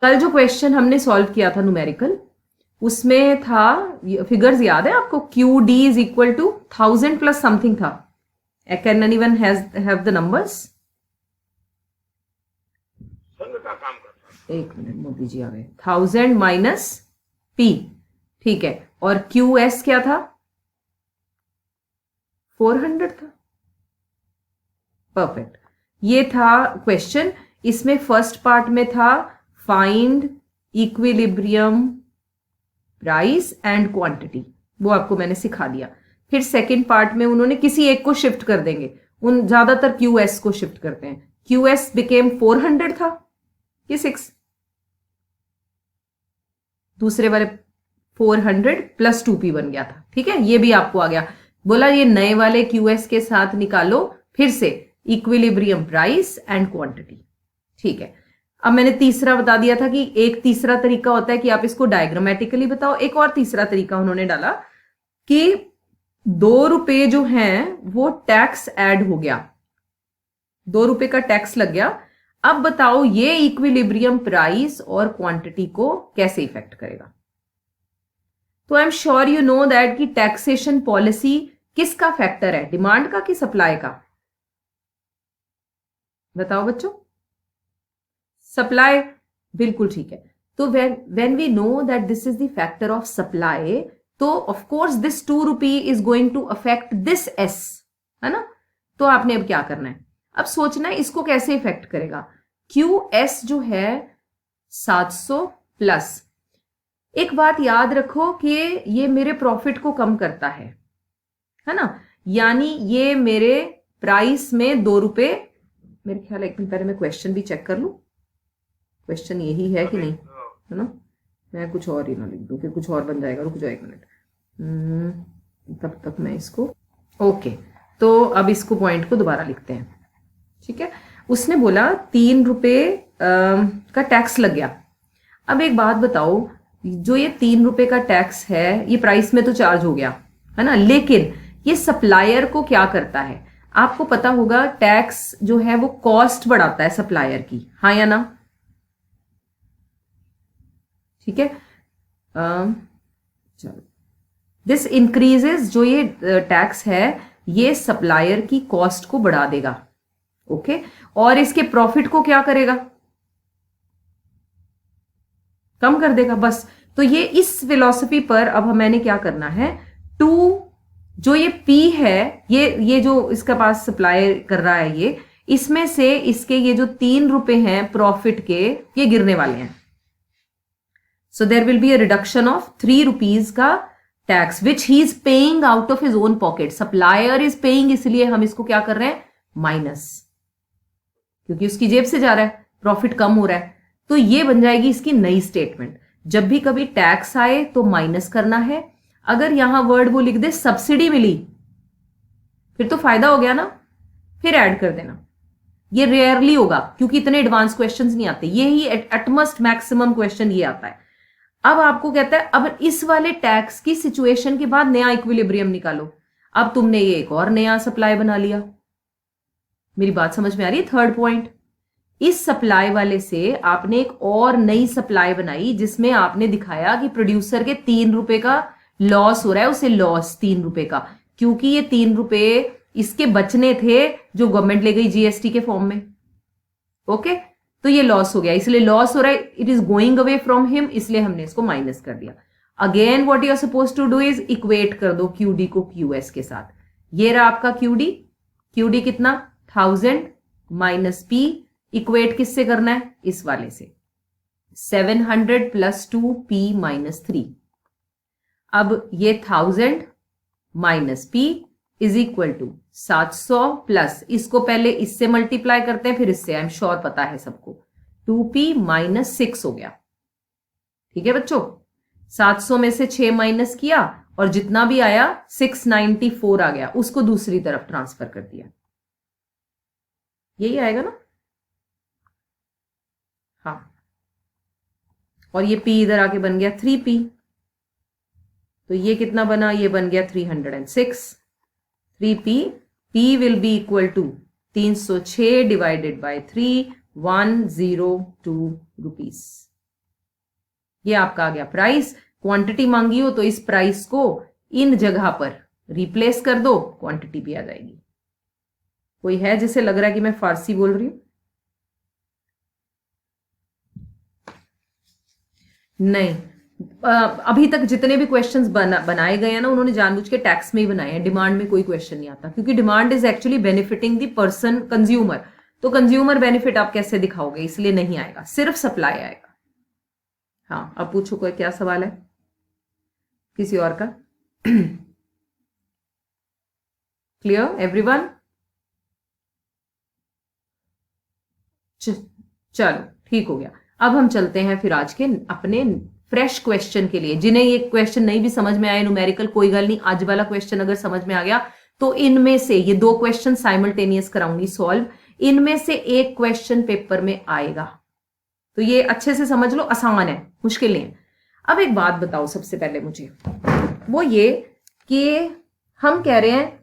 कल जो क्वेश्चन हमने सॉल्व किया था न्यूमेरिकल, उसमें था, फिगर्स याद है आपको, Q D is equal to 1000 plus something था. Can anyone have the numbers? एक मिनट, मोदी जी आ गए. 1000 माइनस पी, ठीक है. और क्यू एस क्या था? 400 था. परफेक्ट. ये था क्वेश्चन. इसमें फर्स्ट पार्ट में था find equilibrium price and quantity, वो आपको मैंने सिखा दिया. फिर सेकंड पार्ट में उन्होंने किसी एक को शिफ्ट कर देंगे, उन ज्यादातर क्यू एस को शिफ्ट करते हैं. क्यू एस बिकेम 400 था, ये 6, दूसरे वाले 400 प्लस 2p बन गया था. ठीक है, ये भी आपको आ गया. बोला ये नए वाले क्यूएस के साथ निकालो फिर से इक्विलिब्रियम प्राइस एंड क्वांटिटी. ठीक है. अब मैंने तीसरा बता दिया था कि एक तीसरा तरीका होता है कि आप इसको डायग्रामेटिकली बताओ. एक और तीसरा तरीका उन्होंने डाला कि 2 रुपए जो हैं वो टैक्स ऐड हो गया, 2 रुपए का टैक्स लग गया. अब बताओ ये इक्विलिब्रियम प्राइस और क्वांटिटी को कैसे इफेक्ट करेगा. तो I am sure you know that कि टैक्सेशन पॉलिसी किसका फैक्टर है, डिमांड का कि सप्लाई का? बताओ बच्चों. सप्लाई, बिल्कुल ठीक है. तो when we know that this is the factor of supply, तो of course this 2 rupee is going to affect this S, है ना. तो आपने अब क्या करना है, अब सोचना है इसको कैसे इफेक्ट करेगा. क्यू एस जो है 700 प्लस, एक बात याद रखो कि ये मेरे प्रॉफिट को कम करता है ना. यानी ये मेरे प्राइस में 2 रुपए, मेरे ख्याल एक मिनट पहले मैं क्वेश्चन भी चेक कर लूं, क्वेश्चन यही है कि नहीं, है ना. मैं कुछ और ही ना लिख दूं, फिर कुछ और बन जाएगा. रुक जाओ एक मिनट, तब तक मैं इसको, ओके. तो अब इसको पॉइंट को दोबारा लिखते हैं. ठीक है. उसने बोला 3 रुपए का टैक्स लग गया. अब एक बात बताओ, जो ये 3 रुपए का टैक्स है ये प्राइस में तो चार्ज हो गया, है ना, लेकिन ये सप्लायर को क्या करता है? आपको पता होगा टैक्स जो है वो कॉस्ट बढ़ाता है सप्लायर की, हाँ या ना. ठीक है. चलो, दिस इंक्रीजेस, जो ये टैक्स है ये सप्लायर की कॉस्ट को बढ़ा देगा. ओके. और इसके प्रॉफिट को क्या करेगा? कम कर देगा, बस. तो ये इस फिलॉसफी पर अब मैंने क्या करना है, टू जो ये P है, ये जो इसका पास सप्लाई कर रहा है, ये इसमें से इसके ये जो 3 रुपए हैं प्रॉफिट के, ये गिरने वाले हैं. So there will be a reduction of 3 rupees का tax which he is paying out of his own pocket. Supplier is paying, इसलिए हम इसको क्या कर रहे हैं, माइनस, क्योंकि उसकी जेब से जा रहा है, प्रॉफिट कम हो रहा है. तो ये बन जाएगी इसकी नई स्टेटमेंट. जब भी कभी टैक्स आए तो माइनस करना है. अगर यहां वर्ड वो लिख दे सब्सिडी मिली, फिर तो फायदा हो गया ना, फिर ऐड कर देना. ये रेयरली होगा क्योंकि इतने एडवांस क्वेश्चंस नहीं आते, ये ही एटमोस्ट मैक्सिमम क्वेश्चन ये आता है. अब आपको कहता है अब इस वाले टैक्स की सिचुएशन के बाद नया इक्विलिब्रियम निकालो. अब तुमने ये एक और नया सप्लाई बना लिया. मेरी बात समझ में आ रही है? थर्ड पॉइंट, इस सप्लाई वाले से आपने एक और नई सप्लाई बनाई जिसमें आपने दिखाया कि प्रोड्यूसर के 3 रुपए का लॉस हो रहा है, उसे लॉस 3 रुपए का, क्योंकि ये 3 रुपए इसके बचने थे जो गवर्नमेंट ले गई जीएसटी के फॉर्म में. ओके. तो ये लॉस हो गया, इसलिए लॉस हो रहा है, it is going away from him, इसलिए हमने इसको माइनस कर दिया. Again what you are suppose to do is equate कर दो क्यूडी को क्यूएस के साथ. ये रहा आपका क्यूडी. क्यूडी कितना, 1000 माइनस पी, इक्वेट किससे करना है, इस वाले से, 700 प्लस 2p माइनस 3. अब ये 1000 minus p is equal to 700 plus, इसको पहले इससे मल्टीप्लाई करते हैं फिर इससे, आई एम श्योर पता है सबको, 2p माइनस 6 हो गया. ठीक है बच्चों. 700 में से 6 माइनस किया और जितना भी आया 694 आ गया, उसको दूसरी तरफ ट्रांसफर कर दिया. यही आएगा ना. हाँ. और ये p इधर आके बन गया 3p. तो ये कितना बना, ये बन गया 306. 3p, p will be equal to 306 divided by 3, 102 rupees. ये आपका आ गया प्राइस। क्वांटिटी मांगी हो तो इस प्राइस को इन जगह पर रिप्लेस कर दो, क्वांटिटी भी आ जाएगी। कोई है जिसे लग रहा है कि मैं फारसी बोल रही हूं? नहीं। अभी तक जितने भी क्वेश्चंस बनाए गए हैं ना, उन्होंने जानबूझ के टैक्स में ही बनाए हैं, डिमांड में कोई क्वेश्चन नहीं आता, क्योंकि demand is actually benefiting the person consumer. तो कंज्यूमर बेनिफिट आप कैसे दिखाओगे, इसलिए नहीं आएगा, सिर्फ सप्लाई आएगा। हाँ, अब पूछो कोई क्या सवाल है किसी और का। Clear everyone? चलो ठीक हो गया। अब हम चलते हैं फिर आज के अपने फ्रेश क्वेश्चन के लिए। जिन्हें ये क्वेश्चन नहीं भी समझ में आए न्यूमेरिकल, कोई गल नहीं, आज वाला क्वेश्चन अगर समझ में आ गया तो इनमें से ये 2 क्वेश्चन साइमल्टेनियस कराऊंगी सॉल्व, इनमें से एक क्वेश्चन पेपर में आएगा। तो ये अच्छे से समझ लो, आसान है, मुश्किल नहीं है। अब एक बात बताओ सबसे पहले मुझे, वो ये कि हम कह रहे हैं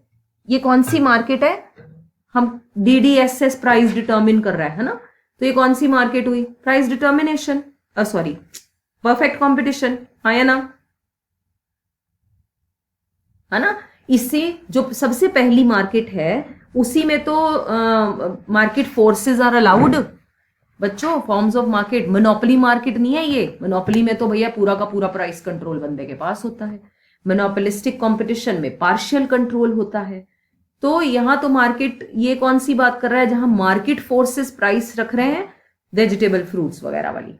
ये कौन सी मार्केट है, हम DDSS प्राइस डिटर्मिन कर रहा है ना, तो ये कौन सी मार्केट हुई? Price determination, sorry perfect competition, हाँ या ना? है ना? इससे जो सबसे पहली मार्केट है उसी में तो मार्केट फोर्सेस आर अलाउड बच्चों, forms of market. Monopoly market नहीं है ये। मोनोपोली में तो भैया पूरा का पूरा प्राइस कंट्रोल बंदे के पास होता है, मोनोपोलिस्टिक कंपटीशन में पार्शियल कंट्रोल होता है। तो यहां तो मार्केट, ये कौन सी बात कर रहा है जहां मार्केट फोर्सेस प्राइस रख रहे हैं, वेजिटेबल फ्रूट्स वगैरह वाली,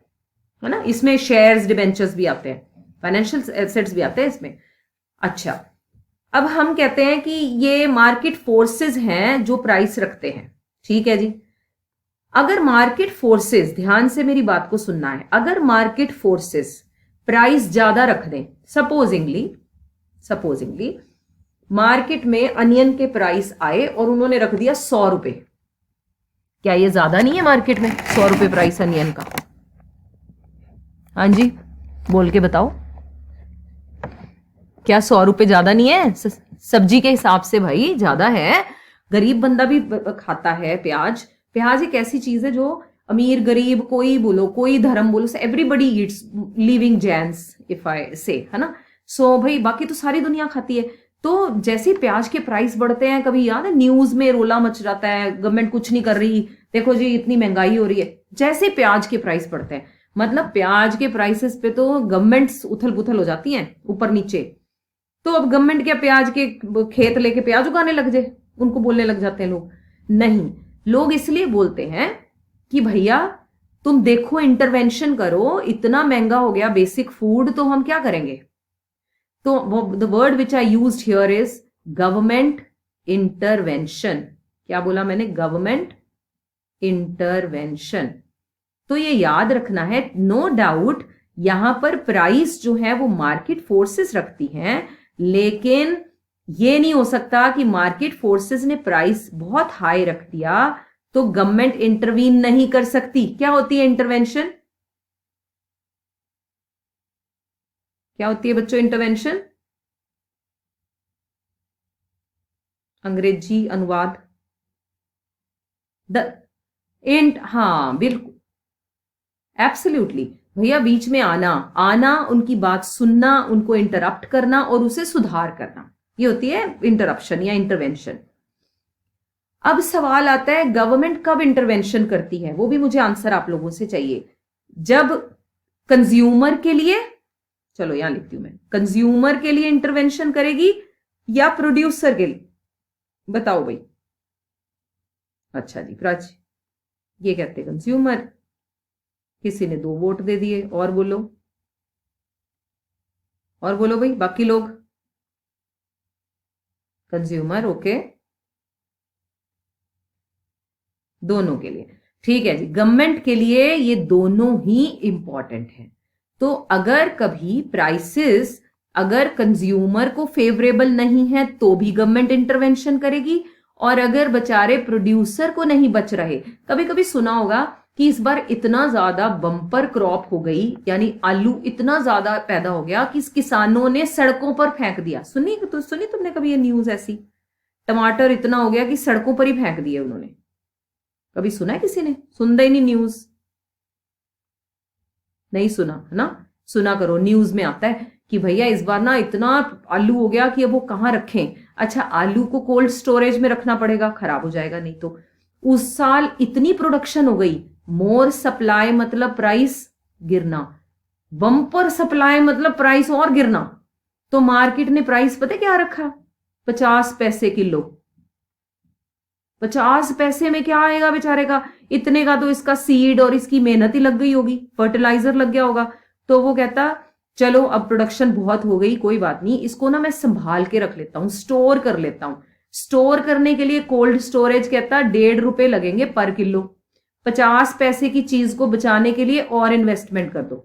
है ना? इसमें शेयर्स डिबेंचर्स भी आते हैं, फाइनेंशियल एसेट्स भी आते हैं इसमें। अच्छा, अब हम कहते हैं कि ये मार्केट फोर्सेस हैं जो प्राइस रखते हैं, ठीक है जी। अगर मार्केट फोर्सेस, ध्यान से मेरी बात को सुनना है, अगर मार्केट फोर्सेस प्राइस ज्यादा रख दें, सपोजिंगली मार्केट में अनियन के प्राइस आए और उन्होंने रख दिया 100 रुपए, क्या ये ज्यादा नहीं है मार्केट में 100 रुपए प्राइस अनियन का? हाँ जी, बोल के बताओ, क्या 100 रुपए ज्यादा नहीं है? सब्जी के हिसाब से भाई ज्यादा है। गरीब बंदा भी खाता है प्याज। प्याज एक ऐसी चीज है जो अमीर गरीब कोई बोलो, कोई धर्म बोलो, everybody Yeats, living Jains if I से, है ना? सो भाई बाकी तो सारी दुनिया खाती है। तो जैसे प्याज के प्राइस बढ़ते हैं, कभी याद है न्यूज में रोला मच जाता है, गवर्नमेंट कुछ नहीं कर रही, देखो जी इतनी महंगाई हो रही है। जैसे प्याज के प्राइस बढ़ते हैं, मतलब प्याज के प्राइसेस पे तो गवर्नमेंट्स उथल पुथल हो जाती हैं ऊपर नीचे। तो अब गवर्नमेंट क्या प्याज के खेत लेके प्याज उगाने लग जाए? उनको बोलने लग जाते हैं लोग। नहीं, लोग इसलिए बोलते हैं कि भैया तुम देखो, इंटरवेंशन करो, इतना महंगा हो गया बेसिक फूड, तो हम क्या करेंगे? तो the word which I used here is government intervention. क्या बोला मैंने? Government intervention. तो ये याद रखना है, नो डाउट यहां पर प्राइस जो है वो मार्केट फोर्सेस रखती हैं, लेकिन ये नहीं हो सकता कि मार्केट फोर्सेस ने प्राइस बहुत हाई रख दिया तो गवर्नमेंट इंटरवीन नहीं कर सकती। क्या होती है इंटरवेंशन? क्या होती है बच्चों इंटरवेंशन? अंग्रेजी अनुवाद हाँ बिल्कुल, एब्सोल्युटली भैया, बीच में आना, उनकी बात सुनना, उनको इंटरप्ट करना और उसे सुधार करना, ये होती है इंटरप्शन या इंटरवेंशन। अब सवाल आता है गवर्नमेंट कब इंटरवेंशन करती है, वो भी मुझे आंसर आप लोगों से चाहिए। जब कंज्यूमर के लिए, चलो यहां लिखती हूं मैं, कंज्यूमर के लिए इंटरवेंशन करेगी या प्रोड्यूसर के लिए? बताओ भाई। अच्छा जी प्राची, ये कहते हैं कंज्यूमर। किसी ने 2 वोट दे दिए। और बोलो, और बोलो भाई बाकी लोग। कंज्यूमर, ओके, दोनों के लिए, ठीक है जी। गवर्नमेंट के लिए ये दोनों ही इंपॉर्टेंट है। तो अगर कभी प्राइसेस अगर कंज्यूमर को फेवरेबल नहीं है तो भी गवर्नमेंट इंटरवेंशन करेगी, और अगर बेचारे प्रोड्यूसर को नहीं बच रहे, कभी कभी सुना होगा कि इस बार इतना ज्यादा बम्पर क्रॉप हो गई, यानी आलू इतना ज्यादा पैदा हो गया कि किसानों ने सड़कों पर फेंक दिया। सुनी तुमने कभी ये न्यूज ऐसी? टमाटर इतना हो गया कि सड़कों पर ही फेंक दिए उन्होंने। कभी सुना है किसी ने? सुनता ही नहीं न्यूज, नहीं सुना है ना? सुना करो, न्यूज में आता है कि भैया इस बार ना इतना आलू हो गया कि अब वो कहाँ रखें। अच्छा, आलू को कोल्ड स्टोरेज में रखना पड़ेगा, खराब हो जाएगा नहीं तो। उस साल इतनी प्रोडक्शन हो गई, मोर सप्लाई मतलब प्राइस गिरना, बम्पर सप्लाई मतलब प्राइस और गिरना। तो मार्केट ने प्राइस पता क्या रखा, 50 पैसे किलो। 50 पैसे में क्या आएगा बेचारे का, इतने का तो इसका सीड और इसकी मेहनत ही लग गई होगी, फर्टिलाइजर लग गया होगा। तो वो कहता चलो अब प्रोडक्शन बहुत हो गई, कोई बात नहीं, इसको ना मैं संभाल के रख लेता हूं, स्टोर कर लेता हूं। स्टोर करने के लिए कोल्ड स्टोरेज कहता 1.5 रुपए लगेंगे पर किलो। 50 पैसे की चीज को बचाने के लिए और इन्वेस्टमेंट कर दो।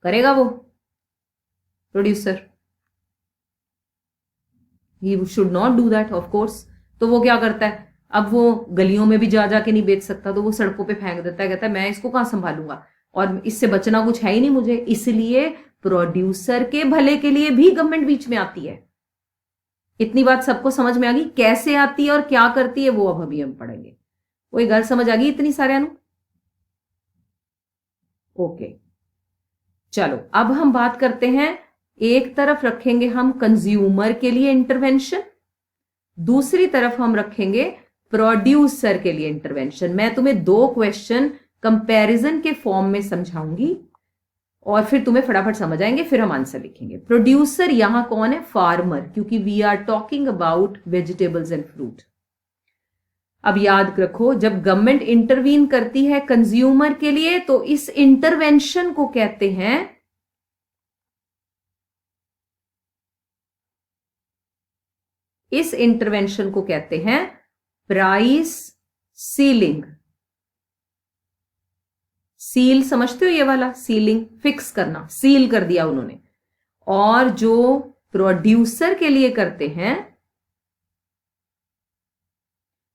करेगा वो producer? He should not do that of course. तो वो क्या करता है, अब वो गलियों में भी जा जाके नहीं बेच सकता, तो वो सड़कों पे फेंक देता है, कहता है मैं इसको कहां संभालूंगा और इससे बचना कुछ है ही नहीं मुझे। इसलिए प्रोड्यूसर के भले के लिए भी गवर्नमेंट बीच में आती है। इतनी बात सबको समझ में आ गई? कैसे आती है और क्या करती है वो अब अभी हम पढ़ेंगे। कोई गल समझ आ गई इतनी सारे? ओके, चलो अब हम बात करते हैं, एक तरफ रखेंगे हम कंज्यूमर के लिए इंटरवेंशन, दूसरी तरफ हम रखेंगे प्रोड्यूसर के लिए इंटरवेंशन। मैं तुम्हें 2 क्वेश्चन कंपैरिजन के फॉर्म में समझाऊंगी और फिर तुम्हें फटाफट समझ आएंगे, फिर हम आंसर लिखेंगे। प्रोड्यूसर यहां कौन है? फार्मर, क्योंकि we are talking about vegetables and fruit. अब याद रखो, जब गवर्नमेंट इंटरवीन करती है कंज्यूमर के लिए तो इस इंटरवेंशन को कहते हैं, इस इंटरवेंशन को कहते हैं प्राइस सीलिंग। सील समझते हो? ये वाला सीलिंग, फिक्स करना, सील कर दिया उन्होंने। और जो प्रोड्यूसर के लिए करते हैं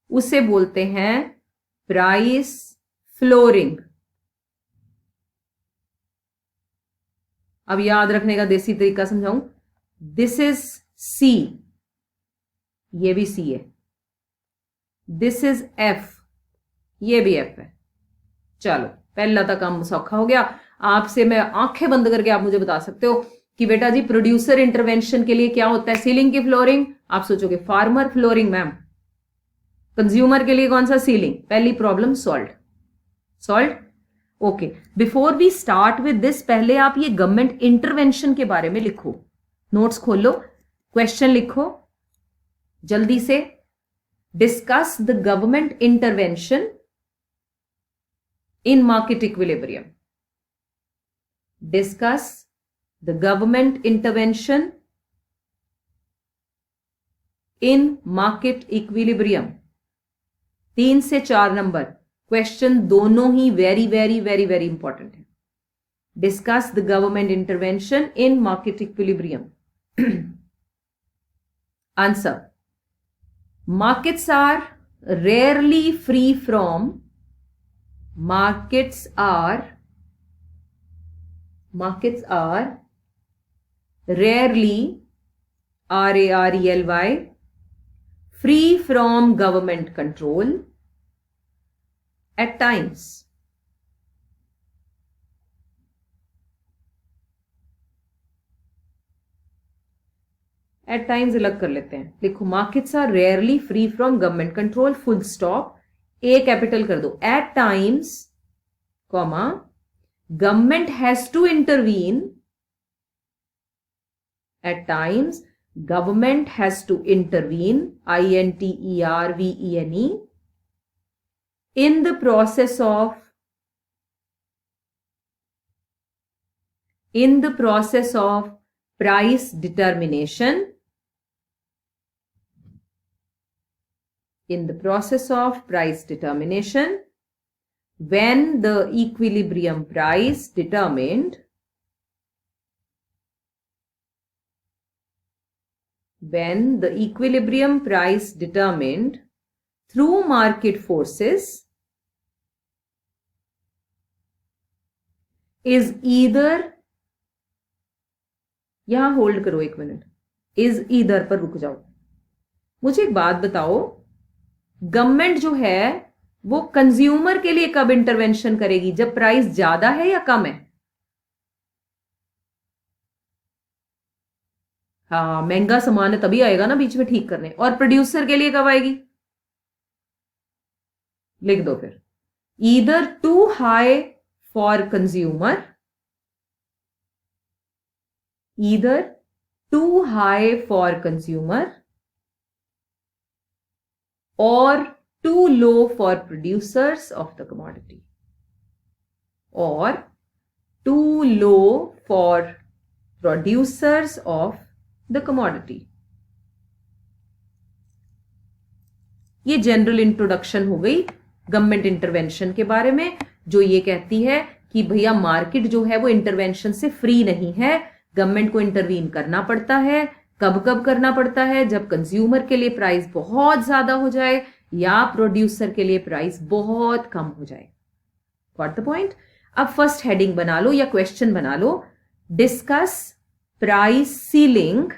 उसे बोलते हैं प्राइस फ्लोरिंग। अब याद रखने का देसी तरीका समझाऊं, दिस इज सी, ये भी सी है, दिस इज एफ, ये भी एफ है। चलो पहला तो काम सौखा हो गया। आपसे मैं आंखें बंद करके आप मुझे बता सकते हो कि बेटा जी प्रोड्यूसर इंटरवेंशन के लिए क्या होता है? सीलिंग की फ्लोरिंग। आप सोचोगे फार्मर फ्लोरिंग मैम, कंज्यूमर के लिए कौन सा? सीलिंग। पहली problem solve. Solve, okay. Before we start with this, पहले आप ये गवर्नमेंट इंटरवेंशन के बारे में लिखो, नोट्स खोल लो, क्वेश्चन लिखो जल्दी से। Discuss the government intervention in market equilibrium. Discuss the government intervention in market equilibrium. 3 से 4 नंबर क्वेश्चन दोनों ही very very very very important है। Discuss the government intervention in market equilibrium. Answer, markets are rarely free from, markets are rarely, RARELY, free from government control at times. At times अलग कर लेते हैं, लिखो markets are rarely free from government control, full stop, A capital कर दो। At times comma government has to intervene, at times government has to intervene, INTERVENE, in the process of price determination, in the process of price determination, when the equilibrium price determined, through market forces is either, यहां hold करो 1 minute, is either पर रुक जाओ। मुझे एक बात बताओ, government जो है वो कंज्यूमर के लिए कब इंटरवेंशन करेगी? जब प्राइस ज्यादा है या कम है? हाँ, महंगा सामान है तभी आएगा ना बीच में ठीक करने। और प्रोड्यूसर के लिए कब आएगी? लिख दो फिर, either too high for consumer, either too high for consumer और too low for producers of the commodity, or too low for producers of the commodity। ये जनरल इंट्रोडक्शन हो गई गवर्नमेंट इंटरवेंशन के बारे में, जो ये कहती है कि भैया मार्केट जो है वो इंटरवेंशन से फ्री नहीं है, गवर्नमेंट को इंटरवीन करना पड़ता है। कब कब करना पड़ता है? जब कंज्यूमर के लिए प्राइस बहुत ज्यादा हो जाए या प्रोड्यूसर के लिए प्राइस बहुत कम हो जाए। Got the point? अब फर्स्ट हेडिंग बना लो या क्वेश्चन बना लो, discuss price ceiling,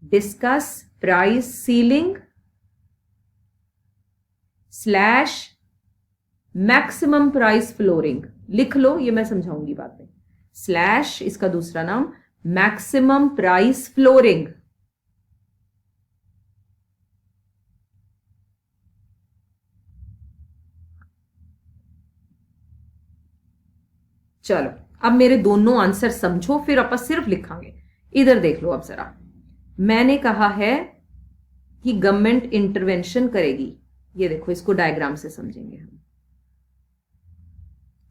discuss price ceiling slash maximum price flooring. लिख लो, ये मैं समझाऊंगी बाद में। स्लैश इसका दूसरा नाम मैक्सिमम प्राइस फ्लोरिंग। चलो अब मेरे दोनों आंसर समझो, फिर अपन सिर्फ लिखांगे। इधर देख लो अब जरा, मैंने कहा है कि गवर्नमेंट इंटरवेंशन करेगी। ये देखो, इसको डायग्राम से समझेंगे हम।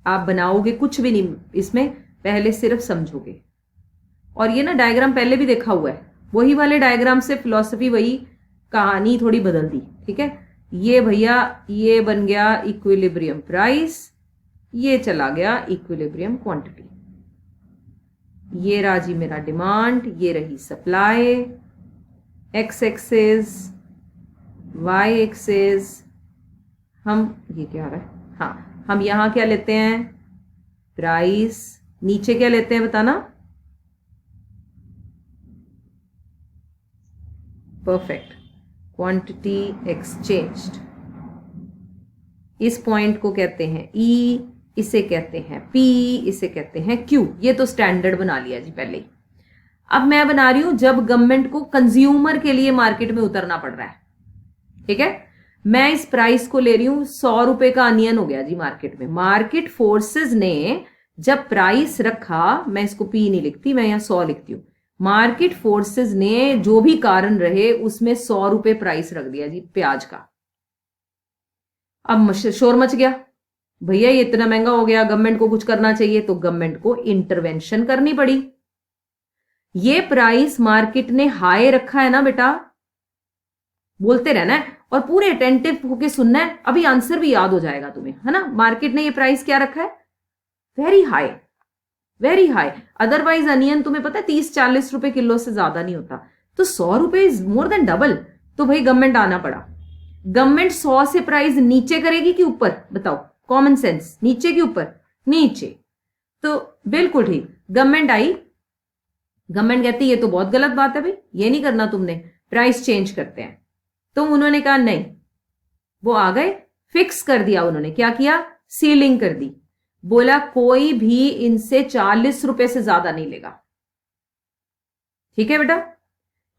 आप बनाओगे कुछ भी नहीं इसमें, पहले सिर्फ समझोगे। और ये ना डायग्राम पहले भी देखा हुआ है, वही वाले डायग्राम से फिलॉसफी वही, कहानी थोड़ी बदल दी। ठीक है, ये भैया ये बन गया इक्विलिब्रियम प्राइस, ये चला गया इक्विलिब्रियम क्वांटिटी। ये रहा जी मेरा डिमांड, ये रही supply, X axis Y axis. हम ये क्या आ रहा है, हाँ हम यहां क्या लेते हैं? प्राइस। नीचे क्या लेते हैं बताना? Perfect, quantity exchanged. इस पॉइंट को कहते हैं ई, इसे कहते हैं पी, इसे कहते हैं क्यू। ये तो स्टैंडर्ड बना लिया जी पहले ही। अब मैं बना रही हूं जब गवर्नमेंट को कंज्यूमर के लिए मार्केट में उतरना पड़ रहा है। ठीक है, मैं इस प्राइस को ले रही हूं, 100 रुपए का अनियन हो गया जी मार्केट में। मार्केट फोर्सेस ने जब प्राइस रखा, मैं इसको पी नहीं लिखती, मैं यहां 100 लिखती हूं। मार्केट फोर्सेस ने जो भी कारण रहे उसमें 100 रुपए प्राइस रख दिया जी प्याज का। अब शोर मच गया, भैया ये इतना महंगा हो गया, गवर्नमेंट को कुछ करना चाहिए। तो गवर्नमेंट को इंटरवेंशन करनी पड़ी। ये प्राइस मार्केट ने हाई रखा है ना बेटा, बोलते रहना है और पूरे अटेंटिव होके सुनना है, अभी आंसर भी याद हो जाएगा तुम्हें, है ना। मार्केट ने ये प्राइस क्या रखा है? Very high, very high. Otherwise onion तुम्हें पता है 30-40 रुपए किलो से ज्यादा नहीं होता, तो 100 रुपए इज मोर देन डबल। तो भाई गवर्नमेंट आना पड़ा। गवर्नमेंट 100 से प्राइस नीचे करेगी कि ऊपर? बताओ, कॉमन सेंस, नीचे कि ऊपर? नीचे। तो बिल्कुल ठीक, गवर्नमेंट आई, गवर्नमेंट कहती ये तो बहुत गलत बात है भाई, ये नहीं करना तुमने, प्राइस चेंज करते हैं। तो उन्होंने कहा नहीं, वो आ गए, फिक्स कर दिया उन्होंने। क्या किया? सीलिंग कर दी। बोला कोई भी इनसे 40 रुपए से ज्यादा नहीं लेगा। ठीक है बेटा,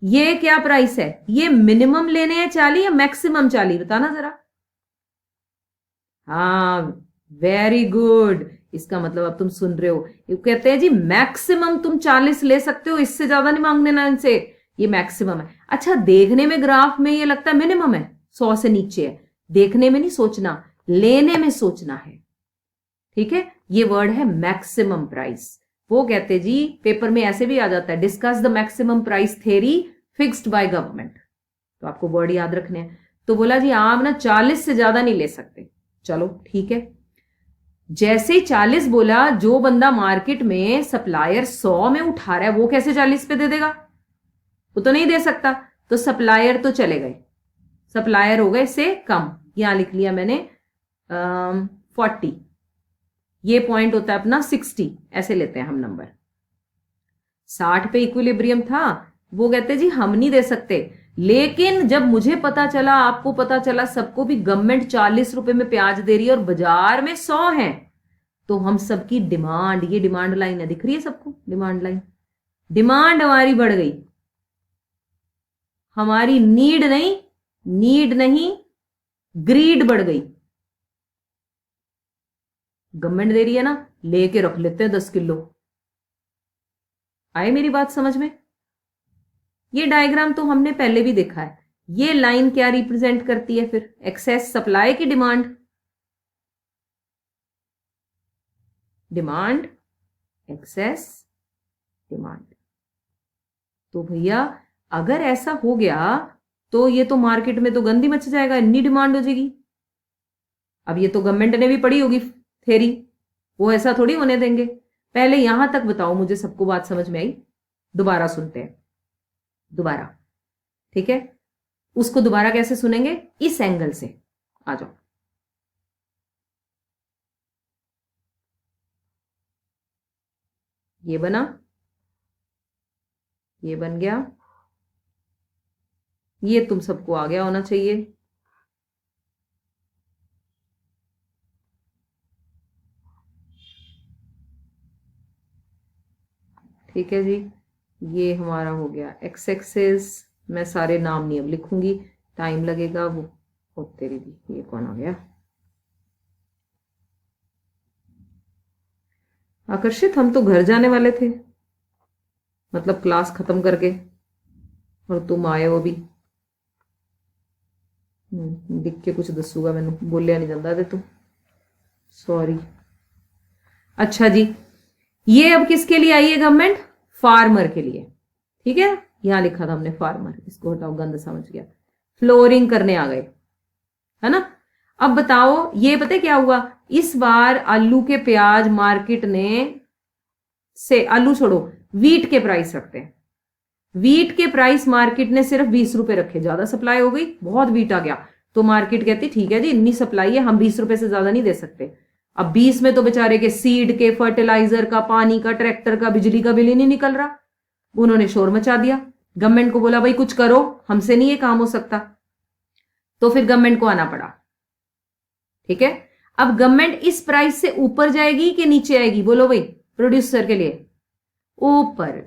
ये क्या प्राइस है? ये मिनिमम लेने हैं 40 या मैक्सिमम 40? बताना जरा। हाँ वेरी गुड, इसका मतलब अब तुम सुन रहे हो। ये कहते हैं जी मैक्सिमम तुम 40 ले सकते हो, इससे ज्यादा नहीं मांगने ना इनसे, ये मैक्सिमम है। अच्छा, देखने में ग्राफ में ये लगता है मिनिमम है, 100 से नीचे है। देखने में नहीं सोचना, लेने में सोचना है। ठीक है, ये वर्ड है मैक्सिमम प्राइस। वो कहते जी, पेपर में ऐसे भी आ जाता है, discuss the maximum price theory fixed by government. तो आपको वर्ड याद रखने हैं। तो बोला जी आप ना 40 से ज्यादा नहीं ले सकते। चलो ठीक है, जैसे ही 40 बोला, जो बंदा मार्केट में सप्लायर 100 में उठा रहा है वो कैसे 40 पे दे देगा? वो तो नहीं दे सकता। तो सप्लायर तो चले गए, सप्लायर हो गए से कम। यहां लिख लिया मैंने 40, ये पॉइंट होता है अपना 60, ऐसे लेते हैं हम नंबर। 60 पे इक्विलिब्रियम था, वो कहते जी हम नहीं दे सकते। लेकिन जब मुझे पता चला, आपको पता चला, सबको भी गवर्नमेंट 40 रुपए में प्याज दे रही है और बाजार में 100 है, तो हम सबकी डिमांड, ये डिमांड लाइन है, दिख रही है सबको डिमांड लाइन, डिमांड हमारी बढ़ गई, हमारी नीड नहीं ग्रीड बढ़ गई। गवर्नमेंट दे रही है ना, लेके रख लेते हैं 10 किलो। आए मेरी बात समझ में? ये डायग्राम तो हमने पहले भी देखा है। ये लाइन क्या रिप्रेजेंट करती है फिर? एक्सेस सप्लाई की डिमांड, डिमांड एक्सेस डिमांड। तो भैया अगर ऐसा हो गया तो ये तो मार्केट में तो गंदी मच जाएगा, इतनी डिमांड हो जाएगी। अब ये तो गवर्नमेंट ने भी पढ़ी होगी थ्योरी, वो ऐसा थोड़ी होने देंगे। पहले यहां तक बताओ मुझे, सबको बात समझ में आई? दोबारा सुनते हैं, दोबारा, ठीक है? उसको दोबारा कैसे सुनेंगे? इस एंगल से। आ जाओ, ये बना, ये बन गया, ये तुम सबको आ गया होना चाहिए। ठीक है जी, ये हमारा हो गया एक्स एक्सिस। मैं सारे नाम नहीं अब लिखूंगी, टाइम लगेगा। वो तेरी भी, ये कौन आ गया? आकर्षित, हम तो घर जाने वाले थे, मतलब क्लास खत्म करके, और तुम आए हो भी। दिख के कुछ दसूगा, मैनू बोलिया नहीं जाता ते तू, सॉरी। अच्छा जी, ये अब किसके लिए आई है गवर्नमेंट? फार्मर के लिए, ठीक है? यहां लिखा था हमने फार्मर, इसको हटाओ, गंद समझ गया। फ्लोरिंग करने आ गए, है ना? अब बताओ, ये पता है क्या हुआ इस बार? आलू के प्याज मार्केट ने से, आलू छोड़ो, वीट के प्राइस रखते हैं। वीट के प्राइस मार्केट ने सिर्फ 20 रुपए रखे, ज्यादा सप्लाई हो गई, बहुत वीट आ गया, तो मार्केट कहती ठीक है जी, इतनी सप्लाई है, हम 20 रुपए से ज्यादा नहीं दे सकते। अब 20 में तो बेचारे के सीड के, फर्टिलाइजर का, पानी का, ट्रैक्टर का, बिजली का बिल ही नहीं निकल रहा। उन्होंने शोर मचा दिया, गवर्नमेंट को बोला भाई कुछ करो, हमसे नहीं ये काम हो सकता। तो फिर गवर्नमेंट को आना पड़ा, ठीक है? अब गवर्नमेंट इस प्राइस से ऊपर जाएगी कि नीचे आएगी? बोलो भाई, प्रोड्यूसर के लिए ऊपर।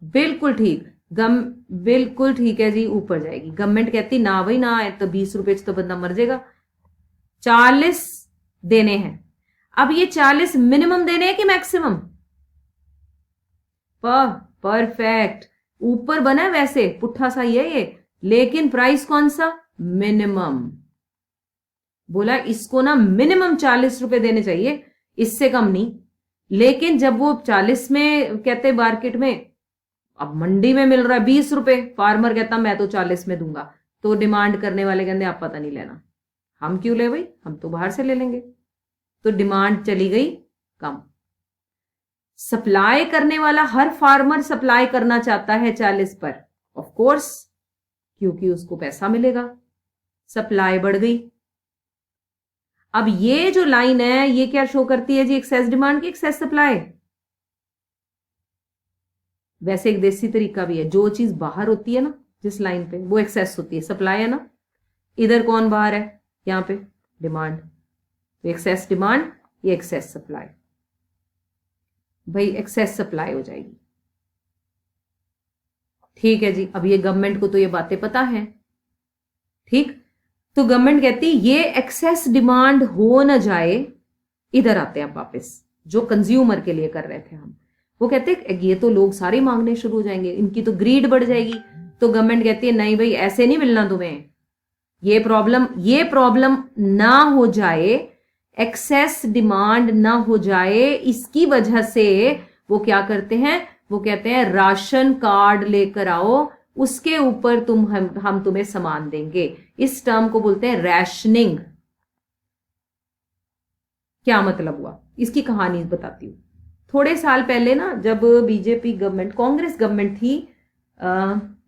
बिल्कुल ठीक, बिल्कुल ठीक है जी, ऊपर जाएगी। गवर्नमेंट कहती ना भाई ना, तो 20 रुपए तो बंदा मर जाएगा, 40 देने हैं। अब ये 40 मिनिमम देने हैं कि मैक्सिमम? परफेक्ट, ऊपर बना है वैसे, पुट्ठा सा ही है ये, लेकिन प्राइस कौन सा? मिनिमम। बोला इसको ना मिनिमम 40 रुपए देने चाहिए, इससे कम नहीं। लेकिन जब वो 40 में कहते मार्केट में, अब मंडी में मिल रहा है 20 रुपए, फार्मर कहता मैं तो 40 में दूंगा, तो डिमांड करने वाले कहते आप पता नहीं लेना। हम क्यों ले भाई, हम तो बाहर से ले लेंगे। तो डिमांड चली गई कम। सप्लाई करने वाला हर फार्मर सप्लाई करना चाहता है 40 पर, ऑफ कोर्स, क्योंकि उसको पैसा मिलेगा। सप्लाई बढ़ गई। अब ये जो लाइन है ये क्या शो करती है जी? एक्सेस डिमांड की एक्सेस सप्लाई। वैसे एक देसी तरीका भी है, जो चीज बाहर होती है ना जिस लाइन पे, वो एक्सेस होती है, सप्लाई है ना। इधर कौन बाहर है? यहां पे डिमांड, तो एक्सेस डिमांड, ये एक्सेस सप्लाई। भाई एक्सेस सप्लाई हो जाएगी, ठीक है जी। अब ये गवर्नमेंट को तो ये बातें पता है, ठीक? तो गवर्नमेंट कहती ये एक्सेस डिमांड हो ना जाए। इधर आते हैं अब वापस, जो कंज्यूमर के लिए कर रहे थे हम, वो कहते ये तो लोग सारे मांगने शुरू हो जाएंगे, इनकी तो ग्रीड बढ़ जाएगी। तो गवर्नमेंट कहती है नहीं भाई, ऐसे नहीं मिलना तुम्हें, ये प्रॉब्लम ना हो जाए, एक्सेस डिमांड ना हो जाए, इसकी वजह से वो क्या करते हैं? वो कहते हैं राशन कार्ड लेकर आओ, उसके ऊपर हम तुम्हें सामान देंगे। इस टर्म को बोलते हैं रैशनिंग। क्या मतलब हुआ, इसकी कहानी बताती हूं। थोड़े साल पहले ना, जब बीजेपी गवर्नमेंट, कांग्रेस गवर्नमेंट थी,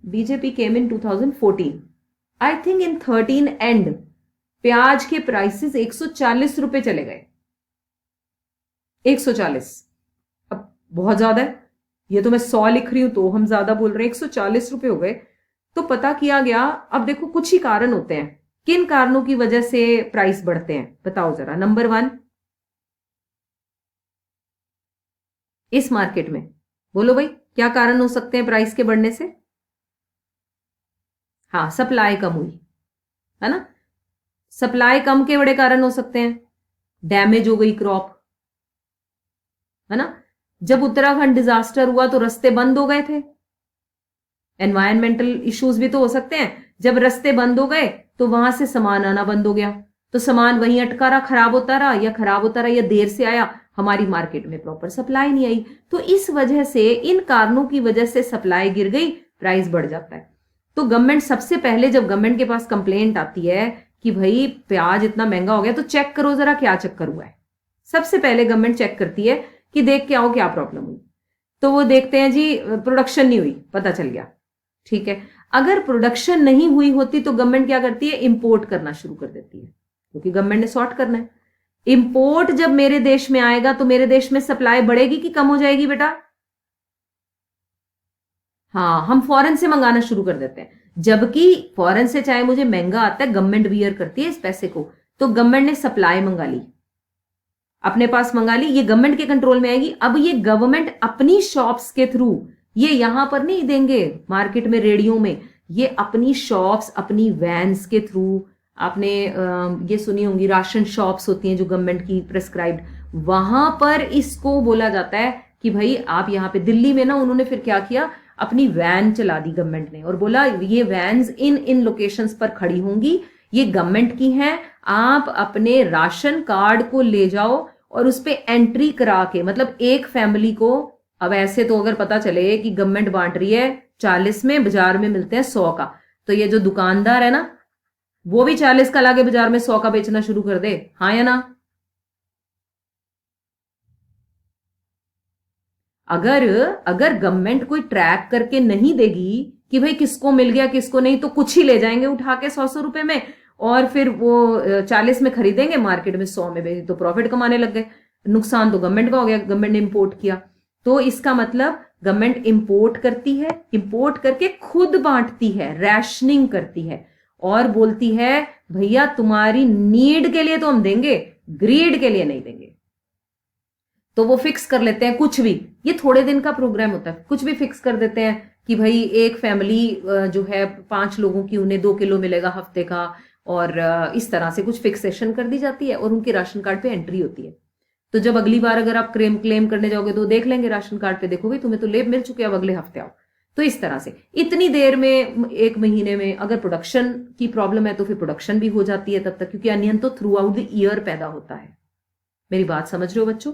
BJP came in 2014, I think in 13 and, प्याज के प्राइसेस 140 रुपए चले गए। 140, अब बहुत ज्यादा है, ये तो मैं 100 लिख रही हूं तो हम ज्यादा बोल रहे हैं, 140 रुपए हो गए। तो पता किया गया, अब देखो कुछ ही कारण होते हैं, किन कारणों की वजह से प्राइस बढ़ते हैं बताओ जरा। नंबर 1, इस मार्केट में? बोलो भाई, क्या कारण हो सकते हैं प्राइस के बढ़ने से? हाँ, सप्लाई कम हुई, है ना। सप्लाई कम के बड़े कारण हो सकते हैं, डैमेज हो गई क्रॉप, है ना। जब उत्तराखंड डिजास्टर हुआ तो रास्ते बंद हो गए थे, एनवायरमेंटल इश्यूज भी तो हो सकते हैं। जब रास्ते बंद हो गए तो वहां से सामान आना बंद हो गया, तो सामान वहीं अटका रहा, खराब होता रहा, या खराब होता रहा, या देर से आया, हमारी मार्केट में प्रॉपर सप्लाई नहीं आई। तो इस वजह से, इन कारणों की वजह से सप्लाई गिर गई, प्राइस बढ़ जाता है। तो गवर्नमेंट सबसे पहले, जब गवर्नमेंट के पास कंप्लेंट आती है कि भाई प्याज इतना महंगा हो गया, तो चेक करो जरा क्या चक्कर हुआ है। सबसे पहले गवर्नमेंट चेक करती है कि देख के आओ क्या प्रॉब्लम हुई। तो वो देखते हैं जी, प्रोडक्शन नहीं हुई, पता चल गया, ठीक है। अगर प्रोडक्शन नहीं हुई होती तो गवर्नमेंट क्या करती है, इंपोर्ट करना शुरू कर देती है, क्योंकि गवर्नमेंट ने सॉर्ट करना है। इंपोर्ट जब मेरे देश में आएगा तो मेरे देश में सप्लाई बढ़ेगी कि कम हो जाएगी बेटा? हाँ, हम फॉरेन से मंगाना शुरू कर देते हैं, जबकि फॉरेन से चाहे मुझे महंगा आता है, गवर्नमेंट बियर करती है इस पैसे को। तो गवर्नमेंट ने सप्लाई मंगा ली, अपने पास मंगा ली, ये गवर्नमेंट के कंट्रोल में आएगी। अब ये गवर्नमेंट अपनी शॉप्स के थ्रू, ये यहां पर नहीं देंगे मार्केट में, रेडियो में, ये अपनी शॉप्स, अपनी वैन्स के थ्रू। आपने ये सुनी होंगी, राशन शॉप्स होती हैं जो गवर्नमेंट की प्रेस्क्राइब्ड, वहां पर इसको बोला जाता है कि भाई आप यहाँ पे, दिल्ली में ना उन्होंने फिर क्या किया, अपनी वैन चला दी गवर्नमेंट ने, और बोला ये वैन्स इन इन लोकेशंस पर खड़ी होंगी, ये गवर्नमेंट की हैं, आप अपने राशन कार्ड को ले जाओ और उस पर एंट्री करा के, मतलब एक फैमिली को, अब ऐसे तो अगर पता चले कि गवर्नमेंट बांट रही है 40 में, बाजार में मिलते हैं 100 का, तो ये जो दुकानदार है ना, वो भी 40 का लाके बाजार में 100 का बेचना शुरू कर दे, हाँ या ना। अगर अगर गवर्नमेंट कोई ट्रैक करके नहीं देगी कि भाई किसको मिल गया किसको नहीं, तो कुछ ही ले जाएंगे उठा के 100 रुपए में, और फिर वो 40 में खरीदेंगे, मार्केट में 100 में बेच, तो प्रॉफिट कमाने लग गए। नुकसान तो गवर्नमेंट का हो गया, गवर्नमेंट ने इंपोर्ट किया। तो इसका मतलब गवर्नमेंट इंपोर्ट करती है, इंपोर्ट करके खुद बांटती है, रैशनिंग करती है, और बोलती है भैया तुम्हारी नीड के लिए तो हम देंगे, ग्रीड के लिए नहीं देंगे। तो वो फिक्स कर लेते हैं कुछ भी, ये थोड़े दिन का प्रोग्राम होता है, कुछ भी फिक्स कर देते हैं कि भाई एक फैमिली जो है 5 लोगों की, उन्हें 2 किलो मिलेगा हफ्ते का, और इस तरह से कुछ फिक्सेशन कर दी जाती है, और उनके राशन कार्ड पे एंट्री होती है। तो जब अगली बार अगर आप क्लेम करने जाओगे तो देख लेंगे राशन कार्ड पे, देखोगे तुम्हें तो लेब मिल चुके, अब अगले हफ्ते आओ। तो इस तरह से इतनी देर में, 1 महीने में, अगर प्रोडक्शन की प्रॉब्लम है तो फिर प्रोडक्शन भी हो जाती है तब तक, क्योंकि अनियन तो थ्रू आउट द ईयर पैदा होता है। मेरी बात समझ रहे हो बच्चों?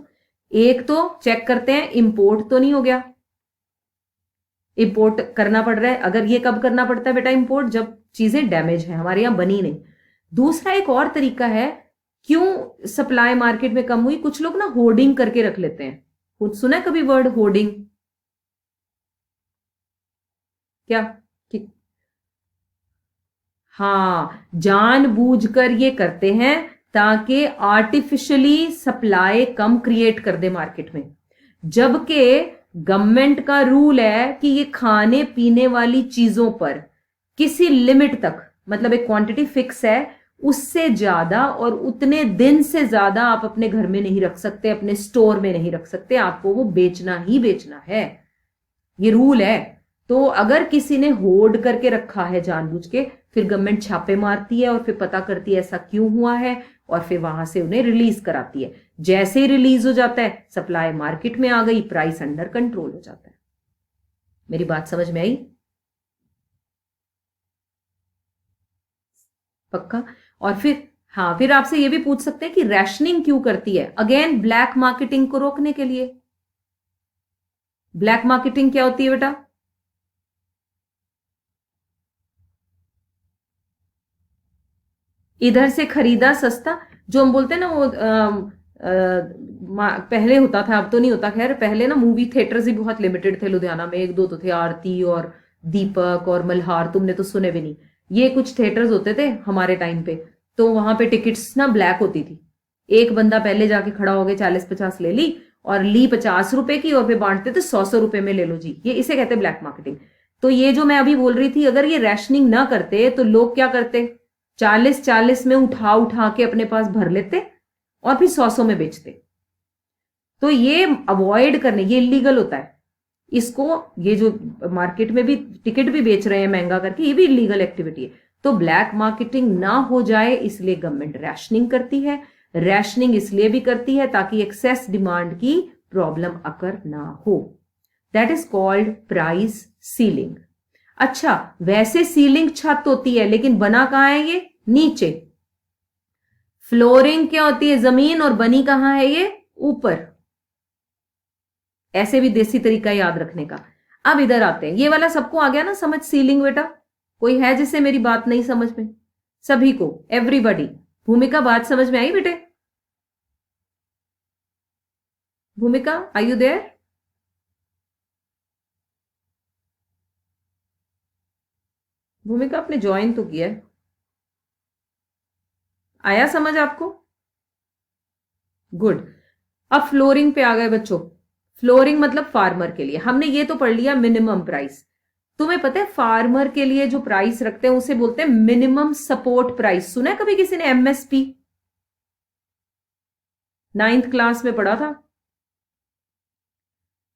एक तो चेक करते हैं इंपोर्ट तो नहीं हो गया, इंपोर्ट करना पड़ रहा है। अगर ये कब करना पड़ता है बेटा इंपोर्ट? जब चीजें डैमेज है, हमारे यहां बनी नहीं। दूसरा एक और तरीका है, क्यों सप्लाई मार्केट में कम हुई, कुछ लोग ना होर्डिंग करके रख लेते हैं। कुछ सुना है कभी वर्ड होर्डिंग? क्या कि, हाँ, जानबूझकर ये करते हैं ताकि आर्टिफिशियली सप्लाई कम क्रिएट कर दे मार्केट में, जबकि गवर्नमेंट का रूल है कि ये खाने पीने वाली चीजों पर किसी लिमिट तक, मतलब एक क्वांटिटी फिक्स है, उससे ज्यादा और उतने दिन से ज्यादा आप अपने घर में नहीं रख सकते, अपने स्टोर में नहीं रख सकते, आपको वो बेचना ही बेचना है, ये रूल है। तो अगर किसी ने होर्ड करके रखा है जानबूझ के, फिर गवर्नमेंट छापे मारती है और फिर पता करती है ऐसा क्यों हुआ है, और फिर वहां से उन्हें रिलीज कराती है। जैसे ही रिलीज हो जाता है, सप्लाई मार्केट में आ गई, प्राइस अंडर कंट्रोल हो जाता है। मेरी बात समझ में आई? पक्का? और फिर, हाँ, फिर आपसे ये भी पूछ सकते हैं कि रैशनिंग क्यों करती है? अगेन ब्लैक मार्केटिंग को रोकने के लिए। ब्लैक मार्केटिंग क्या होती है बेटा? इधर से खरीदा सस्ता, जो हम बोलते हैं ना वो पहले होता था, अब तो नहीं होता, खैर पहले ना मूवी थिएटर्स भी बहुत लिमिटेड थे लुधियाना में, 1-2 तो थे, आरती और दीपक और मल्हार, तुमने तो सुने भी नहीं, ये कुछ थिएटर्स होते थे हमारे टाइम पे। तो वहां पे टिकट्स ना ब्लैक होती थी, एक बंदा पहले जाके खड़ा हो गया, 40-50 ले ली, और ली 50 रुपए की, और फिर बांटते थे 100-100 रुपए में, ले लो जी, ये इसे कहते हैं ब्लैक मार्केटिंग। तो ये जो मैं अभी बोल रही थी, अगर ये रैशनिंग ना करते तो लोग क्या करते, 40-40 में उठा उठा के अपने पास भर लेते और फिर 100-100 में बेचते। तो ये अवॉइड करने, ये इलीगल होता है। इसको, ये जो मार्केट में भी टिकट भी बेच रहे हैं महंगा करके, ये भी इलीगल एक्टिविटी है। तो ब्लैक मार्केटिंग ना हो जाए इसलिए गवर्नमेंट रैशनिंग करती है। रैशनिंग इसलिए भी करती है ताकि एक्सेस डिमांड की प्रॉब्लम अकर ना हो। That is called price ceiling. अच्छा, वैसे सीलिंग छत होती है, लेकिन बना कहां है ये? नीचे। फ्लोरिंग क्या होती है? जमीन। और बनी कहां है ये? ऊपर। ऐसे भी देसी तरीका याद रखने का। अब इधर आते हैं, ये वाला सबको आ गया ना समझ? सीलिंग बेटा, कोई है जिसे मेरी बात नहीं समझ में? सभी को, एवरीबॉडी। भूमिका, बात समझ में आई बेटे? भूमिका, आर यू देयर? भूमिका, आपने ज्वाइन तो किया है। आया समझ आपको? गुड। अब फ्लोरिंग पे आ गए बच्चों। फ्लोरिंग मतलब फार्मर के लिए। हमने ये तो पढ़ लिया मिनिमम प्राइस। तुम्हें पता है फार्मर के लिए जो प्राइस रखते हैं उसे बोलते हैं मिनिमम सपोर्ट प्राइस। सुना है कभी किसी ने एमएसपी? 9th क्लास में पढ़ा था।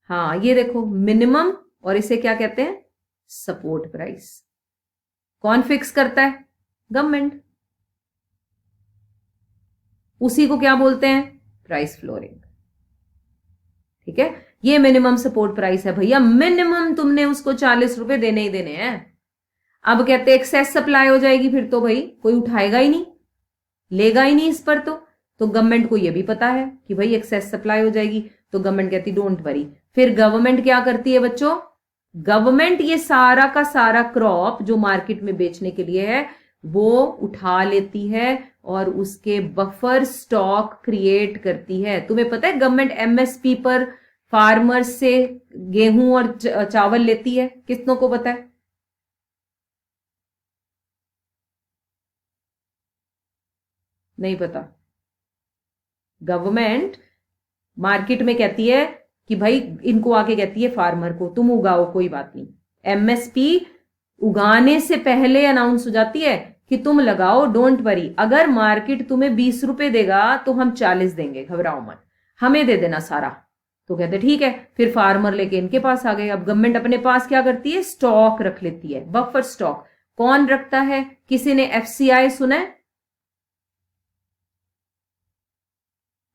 हाँ, ये देखो मिनिमम, और इसे क्या कहते हैं? Support price. कौन फिक्स करता है? गवर्नमेंट। उसी को क्या बोलते हैं? Price flooring. ठीक है, ये मिनिमम सपोर्ट प्राइस है भैया। मिनिमम तुमने उसको 40 रुपए देने ही देने हैं। अब कहते हैं एक्सेस सप्लाई हो जाएगी, फिर तो भाई कोई उठाएगा ही नहीं, लेगा ही नहीं इस पर। तो गवर्नमेंट को यह भी पता है कि भाई एक्सेस सप्लाई हो जाएगी, तो गवर्नमेंट कहती डोंट वरी। फिर गवर्नमेंट क्या करती है बच्चों? गवर्नमेंट ये सारा का सारा क्रॉप जो मार्केट में बेचने के लिए है वो उठा लेती है और उसके बफर स्टॉक क्रिएट करती है। तुम्हें पता है गवर्नमेंट एमएसपी पर फार्मर्स से गेहूं और चावल लेती है, कितनों को पता है? नहीं पता। गवर्नमेंट मार्केट में कहती है कि भाई, इनको आके कहती है फार्मर को तुम उगाओ, कोई बात नहीं। एमएसपी उगाने से पहले अनाउंस हो जाती है कि तुम लगाओ, डोंट वरी। अगर मार्केट तुम्हें 20 रुपए देगा तो हम 40 देंगे, घबराओ मत, हमें दे देना सारा। तो कहते ठीक है। फिर फार्मर लेके इनके पास आ गए। अब गवर्नमेंट अपने पास क्या करती है? स्टॉक रख लेती है, बफर स्टॉक। कौन रखता है? किसी ने एफसीआई सुना है?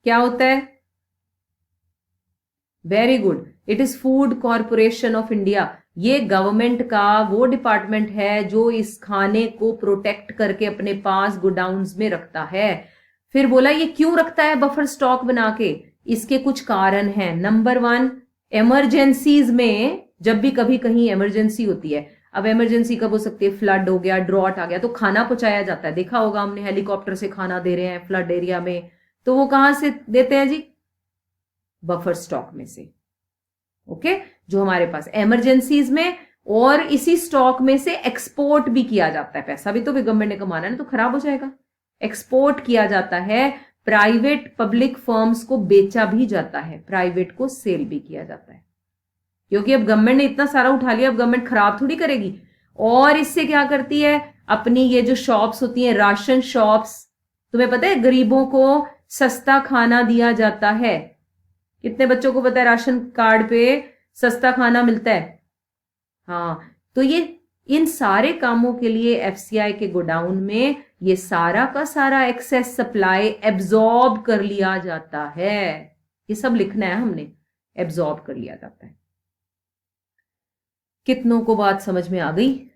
क्या होता है? Very good, it is food corporation of India. ये गवर्नमेंट का वो डिपार्टमेंट है जो इस खाने को प्रोटेक्ट करके अपने पास गोडाउन्स में रखता है। फिर बोला ये क्यों रखता है बफर स्टॉक बना के? इसके कुछ कारण हैं। नंबर 1, इमरजेंसीज में जब भी कभी कहीं इमरजेंसी होती है। अब इमरजेंसी कब हो सकती है? फ्लड हो गया, ड्रॉट आ गया, तो खाना पहुंचाया जाता है। देखा होगा हमने, हेलीकॉप्टर से खाना दे रहे हैं फ्लड एरिया में, तो वो कहां से देते हैं जी? बफर स्टॉक में से। ओके, जो हमारे पास इमरजेंसीज में, और इसी स्टॉक में से एक्सपोर्ट भी किया जाता है। पैसा भी तो गवर्नमेंट ने कमाना है ना, तो खराब हो जाएगा। एक्सपोर्ट किया जाता है, प्राइवेट पब्लिक फर्म्स को बेचा भी जाता है, प्राइवेट को सेल भी किया जाता है। क्योंकि अब गवर्नमेंट ने इतना सारा उठा लिया, अब गवर्नमेंट खराब थोड़ी करेगी। और इससे क्या करती है? अपनी ये जो शॉप्स होती हैं, राशन शॉप्स, तुम्हें पता है गरीबों को सस्ता खाना दिया जाता है। कितने बच्चों को पता है राशन कार्ड पे सस्ता खाना मिलता है? हाँ, तो ये इन सारे कामों के लिए एफसीआई के गोडाउन में ये सारा का सारा एक्सेस सप्लाई एब्जॉर्ब कर लिया जाता है। ये सब लिखना है हमने, एब्जॉर्ब कर लिया जाता है। कितनों को बात समझ में आ गई?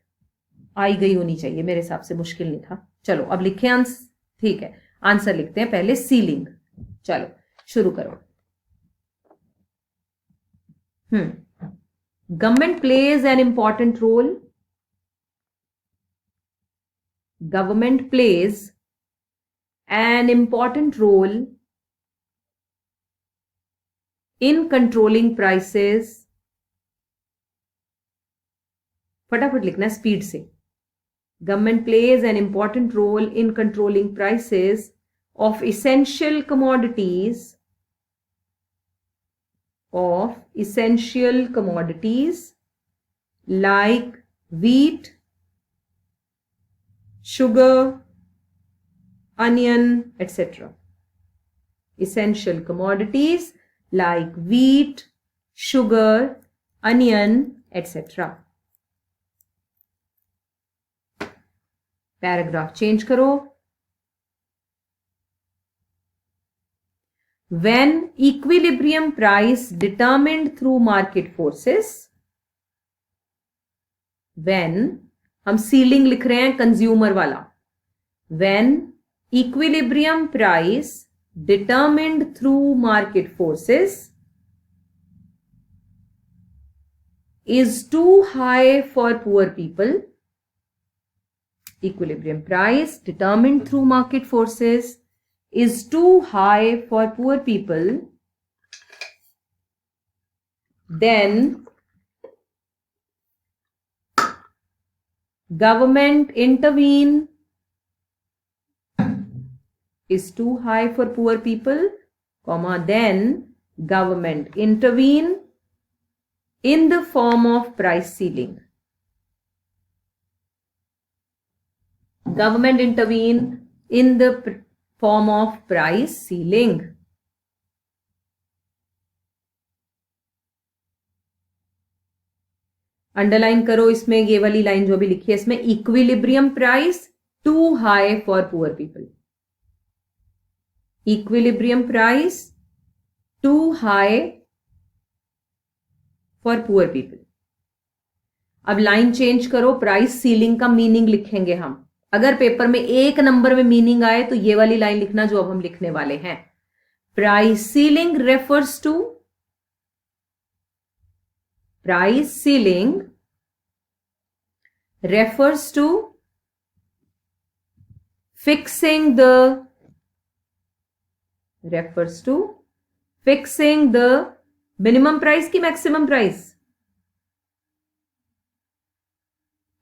आई गई होनी चाहिए, मेरे हिसाब से मुश्किल नहीं था। चलो अब लिखें आंसर। ठीक है, आंसर लिखते हैं पहले। सीलिंग, चलो शुरू करो। Government plays an important role. Government plays an important role in controlling prices. फटाफट लिखना स्पीड से। Government plays an important role in controlling prices of essential commodities like wheat, sugar, onion, etc. Essential commodities like wheat, sugar, onion, etc. Paragraph change करो. When equilibrium price determined through market forces, when हम ceiling लिख रहे हैं consumer वाला, when equilibrium price determined through market forces is too high for poor people, equilibrium price determined through market forces is too high for poor people, then government intervene, is too high for poor people, comma, then government intervene in the form of price ceiling. Government intervene in the form of price ceiling. Underline करो इसमें ये वाली line जो भी लिखी है इसमें, equilibrium price too high for poor people. Equilibrium price too high for poor people. अब लाइन चेंज करो, प्राइस सीलिंग का मीनिंग लिखेंगे हम. अगर पेपर में एक नंबर में मीनिंग आए तो ये वाली लाइन लिखना जो अब हम लिखने वाले हैं. Price ceiling refers to, price ceiling refers to fixing the minimum price की maximum price.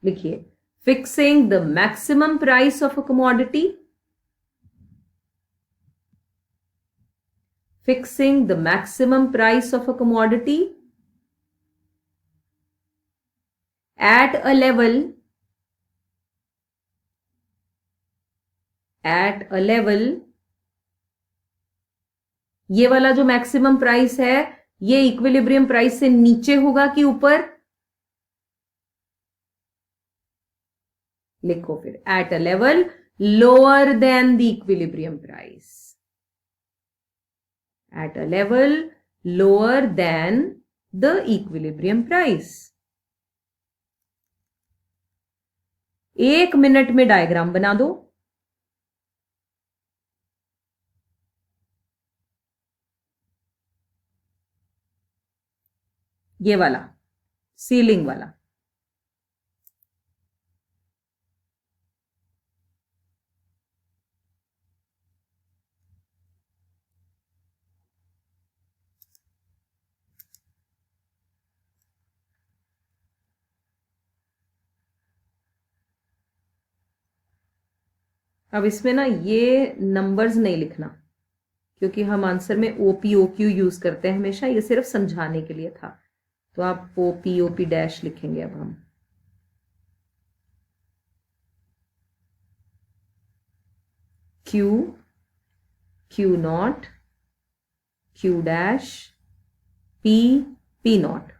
लिखिए, fixing the maximum price of a commodity, fixing the maximum price of a commodity at a level ये वाला जो maximum price है ये equilibrium price से नीचे होगा कि ऊपर, लिखो फिर, at a level lower than the equilibrium price, at a level lower than the equilibrium price. 1 minute में डायग्राम बना दो. ये वाला सीलिंग वाला. अब इसमें ना ये नंबर्स नहीं लिखना क्योंकि हम आंसर में ओपी ओक्यू यूज करते हैं हमेशा, ये सिर्फ समझाने के लिए था. तो आप ओपी ओपी डैश लिखेंगे. अब हम Q, Q not, Q dash, P, P not.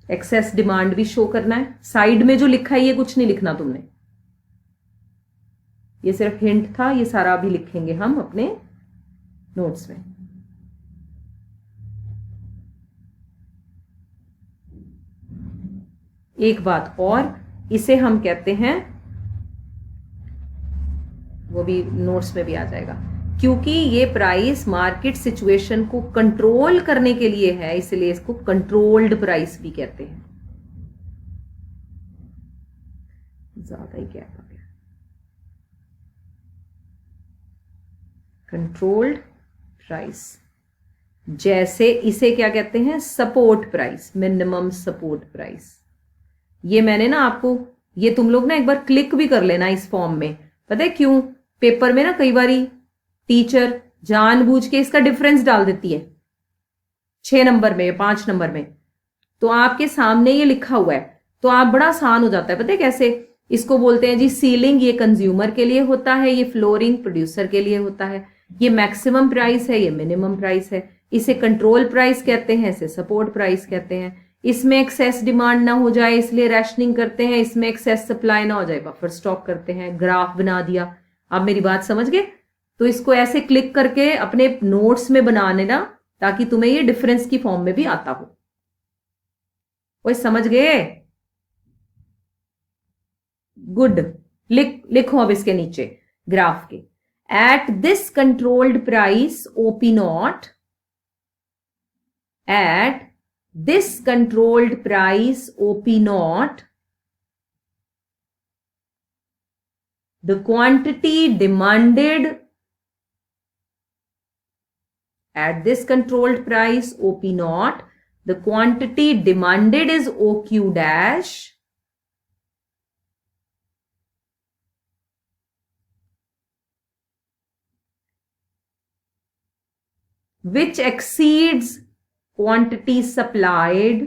Excess demand भी शो करना है. साइड में जो लिखा है ये कुछ नहीं लिखना तुमने, ये सिर्फ हिंट था. ये सारा अभी लिखेंगे हम अपने नोट्स में. एक बात और, इसे हम कहते हैं, वो भी नोट्स में भी आ जाएगा, क्योंकि ये प्राइस मार्केट सिचुएशन को कंट्रोल करने के लिए है इसलिए इसको कंट्रोल्ड प्राइस भी कहते हैं. ज्यादा ही गैप आ गया. कंट्रोल्ड प्राइस, जैसे इसे क्या कहते हैं, support price, minimum support price. ये मैंने ना आपको, ये तुम लोग ना एक बार क्लिक भी कर लेना इस फॉर्म में. पता है क्यों? पेपर में ना कई बारी टीचर जानबूझ के इसका डिफरेंस डाल देती है 6 नंबर में, 5 नंबर में. तो आपके सामने ये लिखा हुआ है तो आप बड़ा आसान हो जाता है. पता है कैसे? इसको बोलते हैं जी सीलिंग, ये कंज्यूमर के लिए होता है, ये फ्लोरिंग प्रोड्यूसर के लिए होता है। ये मैक्सिमम प्राइस है, ये मिनिमम प्राइस है। इसे कंट्रोल प्राइस कहते हैं, इसे सपोर्ट प्राइस कहते हैं। इसमें एक्सेस डिमांड ना हो जाए इसलिए रैशनिंग करते हैं, इसमें एक्सेस सप्लाई ना हो जाए बफर स्टॉक करते हैं। ग्राफ बना दिया, आप मेरी बात समझ गए? तो इसको ऐसे क्लिक करके अपने नोट्स में बना लेना ताकि तुम्हें ये डिफरेंस की फॉर्म में भी आता हो। कोई समझ गए? गुड। लिखो अब इसके नीचे ग्राफ के, at this controlled price OP not, at this controlled price OP naught, the quantity demanded at this controlled price OP naught, the quantity demanded is OQ dash, which exceeds quantity supplied,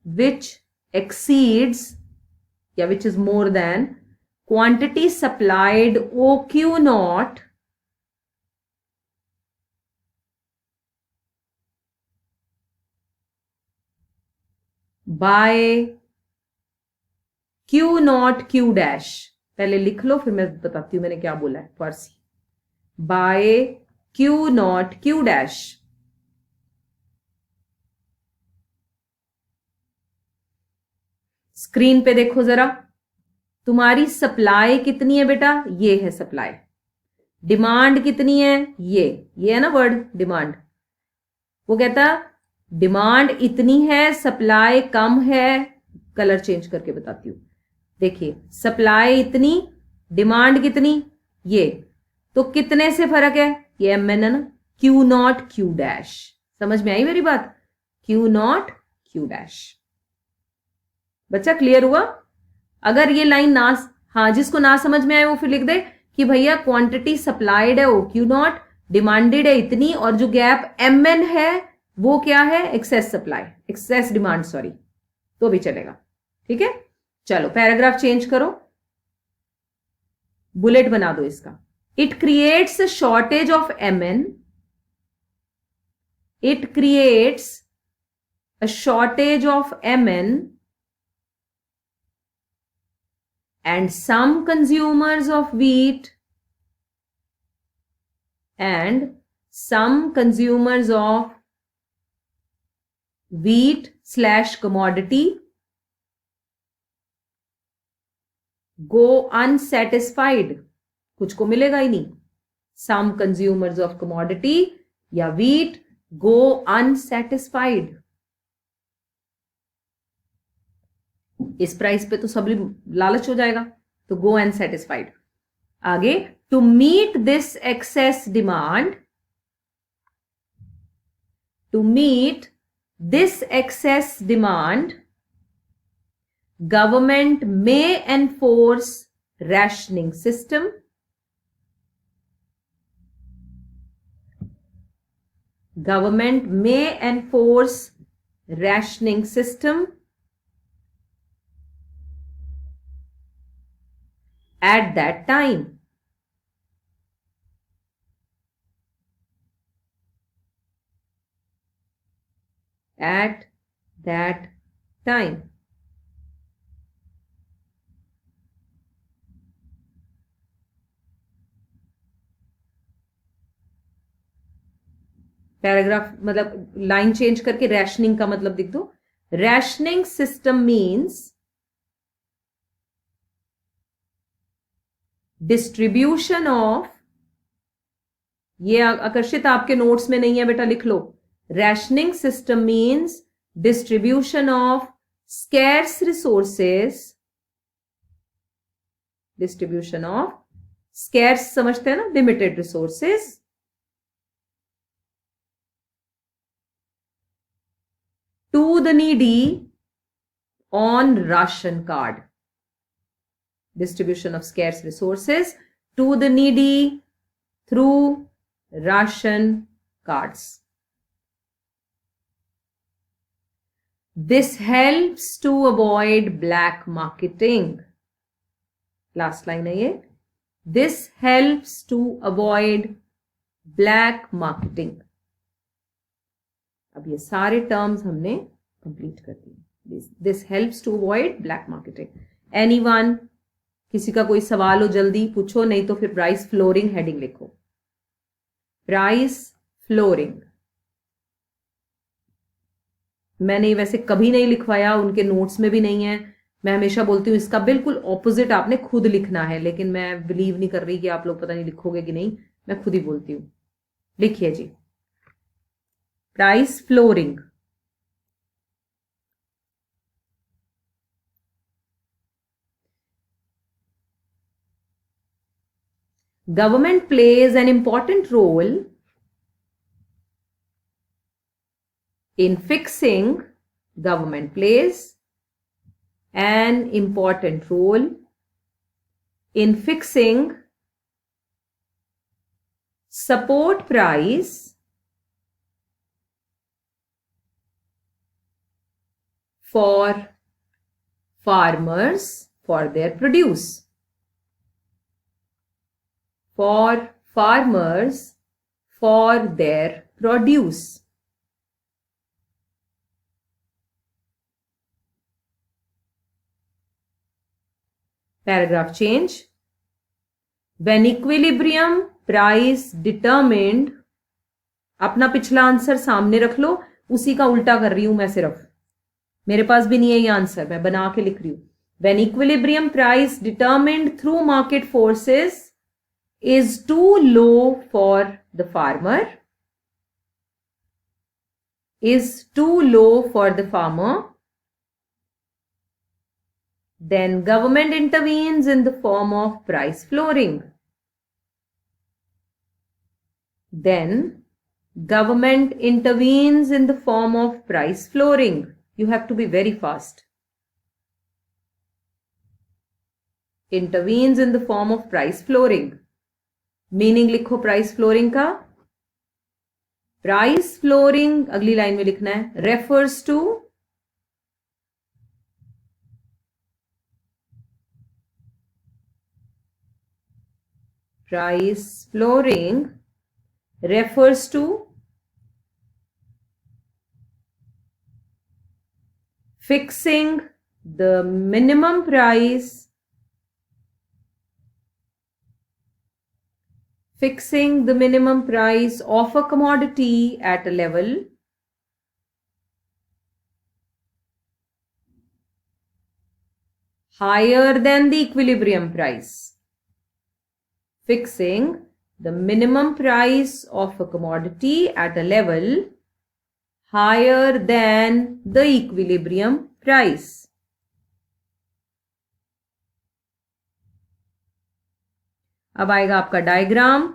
which exceeds, which is more than quantity supplied OQ naught by Q naught Q dash। पहले लिख लो फिर मैं बताती हूं मैंने क्या बोला है फारसी। by Q naught Q dash। Screen पे देखो जरा, तुम्हारी सप्लाई कितनी है बेटा? ये है सप्लाई। डिमांड कितनी है? ये है ना वर्ड डिमांड। वो कहता डिमांड इतनी है, सप्लाई कम है। कलर चेंज करके बताती हूं। देखिए सप्लाई इतनी, डिमांड कितनी, ये तो कितने से फर्क है? ये एम एन है ना, क्यू नॉट क्यू डैश। समझ में आई मेरी बात? Q not Q dash. बच्चा क्लियर हुआ? अगर ये लाइन ना, हाँ जिसको ना समझ में आए वो फिर लिख दे कि भैया क्वांटिटी सप्लाइड है ओ क्यू नॉट, डिमांडेड है इतनी, और जो गैप एम एन है वो क्या है? Excess supply, excess demand sorry, तो भी चलेगा। ठीक है, चलो पैराग्राफ चेंज करो, बुलेट बना दो इसका। It creates a shortage of MN, it creates a shortage of MN and some consumers of wheat and some consumers of wheat slash commodity go unsatisfied। कुछ को मिलेगा ही नहीं। some consumers of commodity या wheat go unsatisfied। इस प्राइस पे तो सब लालच हो जाएगा, तो गो अनसेटिस्फाइड। आगे, to meet this excess demand, to meet this excess demand government may enforce rationing system, government may enforce rationing system at that time। at that time। Paragraph मतलब लाइन चेंज करके rationing का मतलब लिख दो। Rationing system means distribution of, ये आकर्षित आपके notes में नहीं है बेटा, लिख लो। Rationing system means distribution of scarce resources, distribution of scarce समझते हैं ना, limited resources, to the needy on ration card. distribution of scarce resources to the needy through ration cards। This helps to avoid black marketing. Last line है ये. This helps to avoid black marketing. अब ये सारे terms हमने complete कर दिए. This helps to avoid black marketing. Anyone? किसी का कोई सवाल हो जल्दी पूछो, नहीं तो फिर प्राइस फ्लोरिंग हेडिंग लिखो. प्राइस फ्लोरिंग मैंने वैसे कभी नहीं लिखवाया, उनके नोट्स में भी नहीं है. मैं हमेशा बोलती हूँ इसका बिल्कुल ऑपोजिट आपने खुद लिखना है, लेकिन मैं बिलीव नहीं कर रही कि आप लोग पता नहीं लिखोगे कि नहीं. मैं खुद ही बोलती हूँ. लिखिए जी, price flooring. Government plays an important role in fixing, government plays an important role in fixing support price for farmers for their produce. For farmers for their produce. Paragraph change. When equilibrium price determined, अपना पिछला answer सामने रख लो, उसी का उल्टा कर रही हूं मैं सिर्फ. मेरे पास भी नहीं है ये आंसर, मैं बना के लिख रही हूं. When equilibrium price determined through market forces is too low for the farmer, is too low for the farmer, then government intervenes in the form of price flooring. Then government intervenes in the form of price flooring. You have to be very fast. Intervenes in the form of price flooring. Meaning लिखो price flooring का. Price flooring अगली लाइन में लिखना है, refers to price flooring refers to fixing the minimum price, fixing the minimum price of a commodity at a level higher than the equilibrium price. Fixing the minimum price of a commodity at a level higher than the equilibrium price. अब आएगा आपका diagram.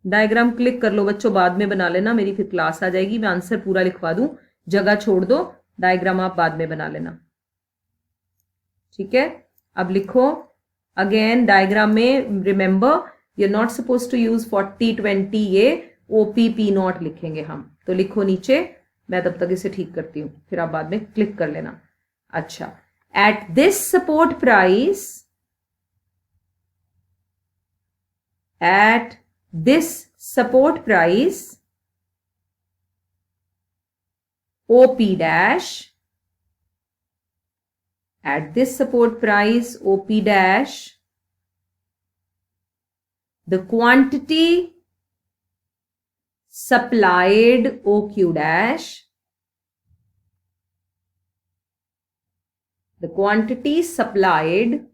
Diagram click कर लो बच्चों, बाद में बना लेना, मेरी फिर क्लास आ जाएगी, मैं आंसर पूरा लिखवा दूं, जगह छोड़ दो, डायग्राम आप बाद में बना लेना. ठीक है, अब लिखो अगेन डायग्राम में. Remember you are not suppose to use 40-20, ये OPP नॉट लिखेंगे हम. तो लिखो नीचे, मैं तब तक इसे ठीक करती हूं, फिर आप बाद में क्लिक कर लेना. अच्छा, at this support price, at this support price, OP dash, at this support price OP dash, the quantity supplied OQ dash, the quantity supplied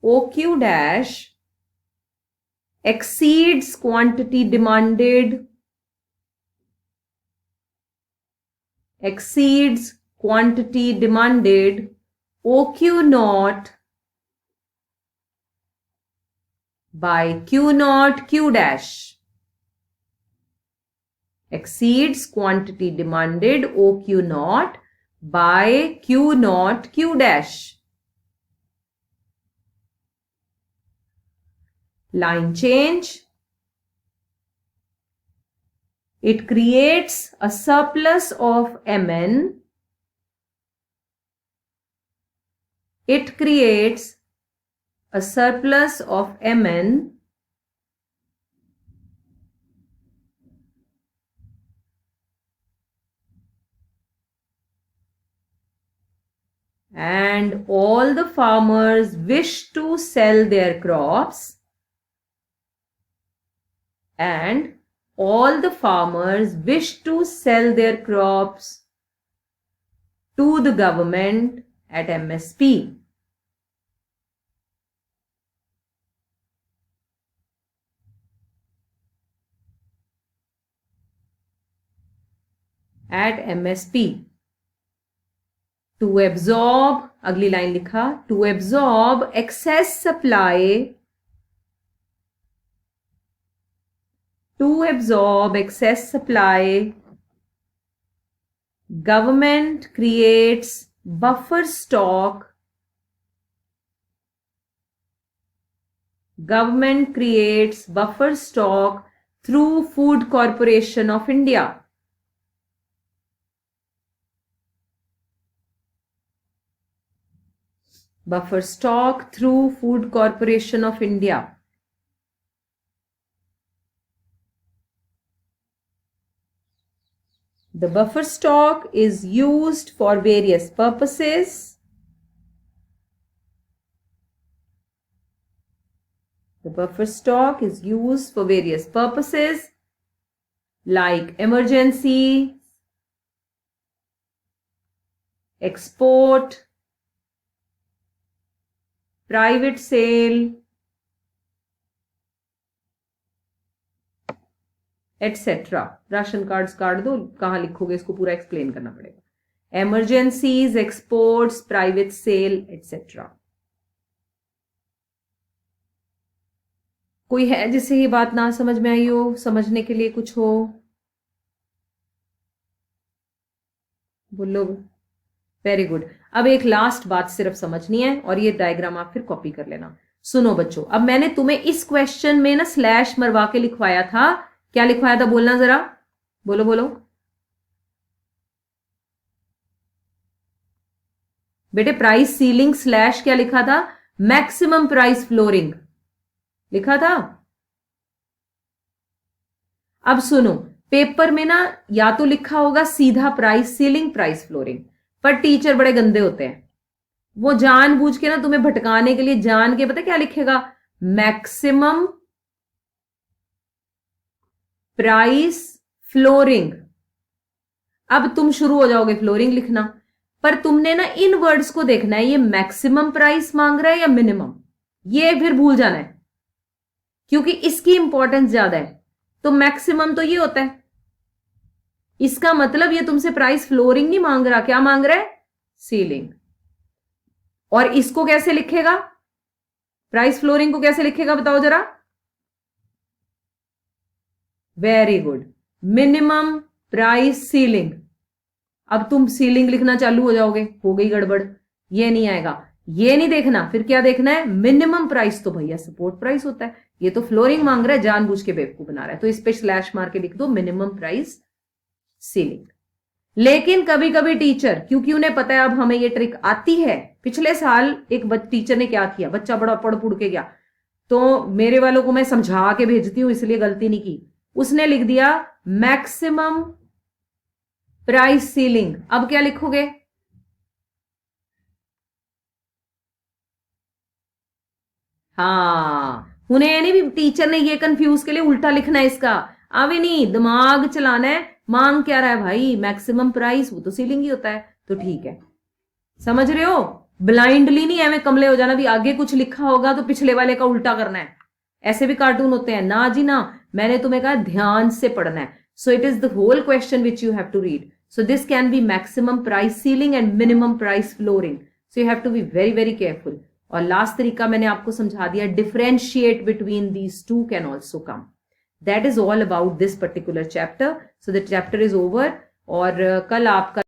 OQ dash exceeds quantity demanded, exceeds quantity demanded OQ naught by Q naught Q dash, exceeds quantity demanded OQ naught by Q naught Q dash. Line change. It creates a surplus of Mn. It creates a surplus of Mn and all the farmers wish to sell their crops, and all the farmers wish to sell their crops to the government at MSP. At MSP. To absorb, अगली line लिखा, to absorb excess supply, to absorb excess supply, government creates buffer stock. Government creates buffer stock through Food Corporation of India. Buffer stock through Food Corporation of India. The buffer stock is used for various purposes. The buffer stock is used for various purposes like emergency, export, private sale, etc. Ration cards काट दो, कहां लिखोगे इसको पूरा explain करना पड़ेगा. Emergencies, exports, private sale, etc. कोई है जिसे ये बात ना समझ में आई हो, समझने के लिए कुछ हो? बोलो. Very good. अब एक लास्ट बात सिर्फ समझनी है और ये डायग्राम आप फिर कॉपी कर लेना. सुनो बच्चों, अब मैंने तुम्हें इस क्वेश्चन में ना स्लैश मरवा के लिखवाया था. क्या लिखवाया था बोलना जरा, बोलो बोलो बेटे. प्राइस सीलिंग स्लैश क्या लिखा था? मैक्सिमम प्राइस फ्लोरिंग लिखा था. अब सुनो, पेपर में ना या तो लिखा होगा सीधा प्राइस सीलिंग प्राइस फ्लोरिंग, पर टीचर बड़े गंदे होते हैं, वो जानबूझ के ना तुम्हें भटकाने के लिए जान के पता क्या लिखेगा? Maximum price flooring. अब तुम शुरू हो जाओगे फ्लोरिंग लिखना, पर तुमने ना इन वर्ड्स को देखना है, ये मैक्सिमम प्राइस मांग रहा है या मिनिमम, ये फिर भूल जाना है क्योंकि इसकी इंपॉर्टेंस ज्यादा है. तो मैक्सिमम तो ये होता है, इसका मतलब ये तुमसे प्राइस फ्लोरिंग नहीं मांग रहा, क्या मांग रहा है? सीलिंग. और इसको कैसे लिखेगा? प्राइस फ्लोरिंग को कैसे लिखेगा बताओ जरा. Very good. Minimum price ceiling. अब तुम सीलिंग लिखना चालू हो जाओगे, हो गई गड़बड़. ये नहीं आएगा, ये नहीं देखना. फिर क्या देखना है? मिनिमम प्राइस तो भैया सपोर्ट प्राइस होता है, ये तो फ्लोरिंग मांग रहा है, जानबूझ के बेवकूफ बना रहा है. तो इस पे स्लैश मार के लिख दो मिनिमम प्राइस सीलिंग. लेकिन कभी कभी टीचर, क्योंकि उन्हें पता है अब हमें ये ट्रिक आती है, पिछले साल एक टीचर ने क्या किया, बच्चा बड़ा पढ़ पुढ़ के गया, तो मेरे वालों को मैं समझा के भेजती हूं इसलिए गलती नहीं की, उसने लिख दिया मैक्सिमम प्राइस सीलिंग. अब क्या लिखोगे? हाँ, उन्हें नहीं, टीचर ने ये कंफ्यूज के लिए उल्टा लिखना है इसका. अभी नहीं, दिमाग चलाना है. मांग क्या रहा है भाई? मैक्सिमम प्राइस, वो तो सीलिंग ही होता है. तो ठीक है, समझ रहे हो? ब्लाइंडली नहीं एवं कमले हो जाना भी आगे कुछ लिखा होगा तो पिछले वाले का उल्टा करना है. ऐसे भी कार्टून होते हैं ना जी ना. मैंने तुम्हें कहा ध्यान से पढ़ना है. So it is the whole question which you have to read. So this can be maximum price ceiling and minimum price flooring. So you have to be very very careful. और लास्ट तरीका मैंने आपको समझा दिया, differentiate between these two can also come. That is all about this particular chapter. So the chapter is over. और कल आपका